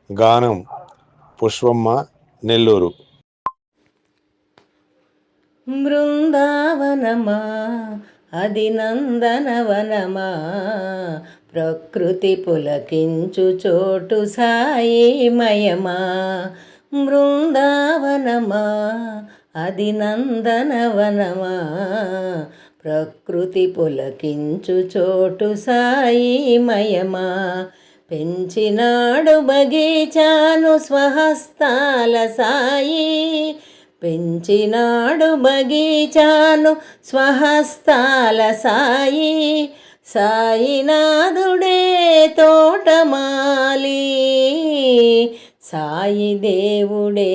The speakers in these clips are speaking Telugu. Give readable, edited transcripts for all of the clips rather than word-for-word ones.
గానం పుష్పమ్మ, నెల్లూరు. బృందావనమా అది నందనవనమా, ప్రకృతి పులకించు చోటు సాయిమయమా. బృందావనమా అది నందనవనమా, ప్రకృతి పులకించు చోటు సాయిమయమా. పెంచినాడు బగీచాను స్వహస్తాల సాయి, పెంచినాడు బగీచాను స్వహస్తాల సాయి. సాయినాథుడే తోటమాలి, సాయి దేవుడే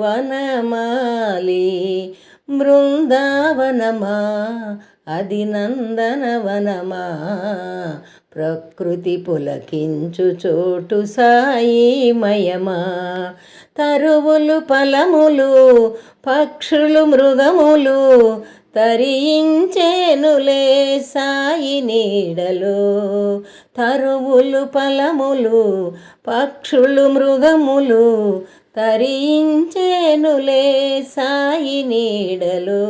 వనమాలి. బృందావనమా అది నందనవనమా, ప్రకృతి పులకించు చోటు సాయిమయమా. తరువులు ఫలములు పక్షులు మృగములు తరించేనులే సాయి నీడలో. తరువులు ఫలములు పక్షులు మృగములు తరించేనులే సాయి నీడలో.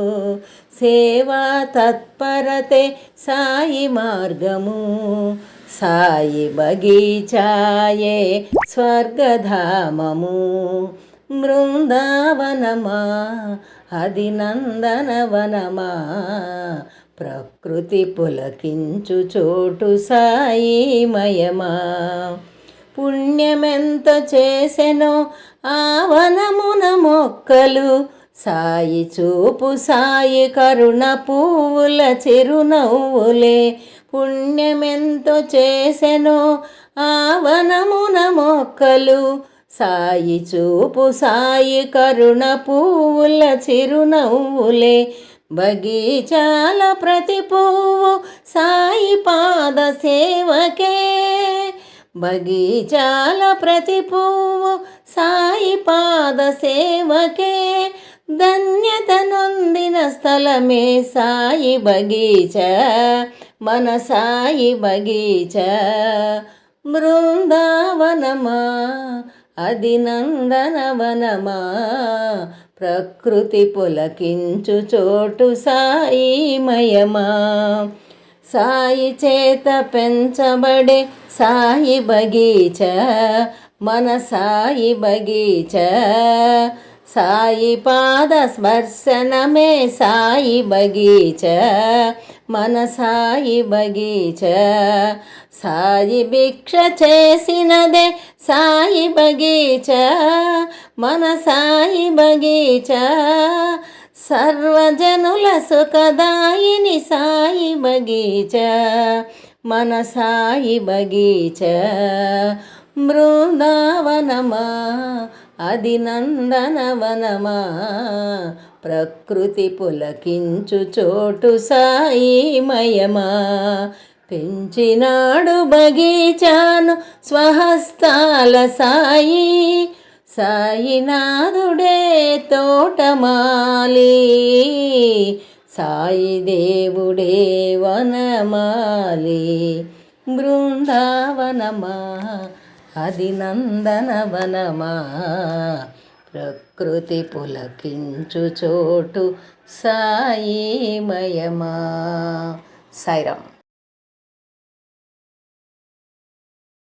సేవా తత్పరతే సాయి మార్గము, సాయి బగీచాయే స్వర్గధామము. బృందావనమా అది నందనవనమా, ప్రకృతి పులకించు చోటు సాయిమయమా. పుణ్యమెంత చేసెనో ఆ వనమున మొక్కలు, సాయి చూపు సాయి కరుణ పువ్వుల చిరునవ్వులే. పుణ్యమెంతో చేసెనో ఆ వనమున మొక్కలు, సాయి చూపు సాయి కరుణ పువ్వుల చిరునవ్వులే. బగీచాల ప్రతి పువ్వు సాయి పాద సేవకే, బగీచాల ప్రతి పువ్వు సాయి పాద సేవకే. ధన్యత నొందిన స్థలమే సాయి బగీచా, మన సాయి బగీచా. బృందావనమా అది నందనవనమా, ప్రకృతి పులకించు చోటు సాయిమయమా. సాయి చేత పెంచబడే సాయి బగీచా, మన సాయి బగీచా. సాయి పాద స్పర్శనమే సాయి బగీచా, మన సాయి బగీచా. సాయి భిక్ష చేసినదే సాయి బగీచా, మన సాయి బగీచా. సర్వజనుల సుఖదాయిని సాయి బగీచా, మన సాయి బగీచా. బృందావనమా అది నందనవనమా, ప్రకృతి పులకించు చోటు సాయిమయమా. పెంచినాడు బగీచాను స్వహస్తాల సాయి, సాయినాథుడే తోటమాలి, సాయి దేవుడే వనమాలి. బృందావనమా అది నందనవనమా, ప్రకృతి పులకించు చోటు సాయిమయమా. సాయిరామ్.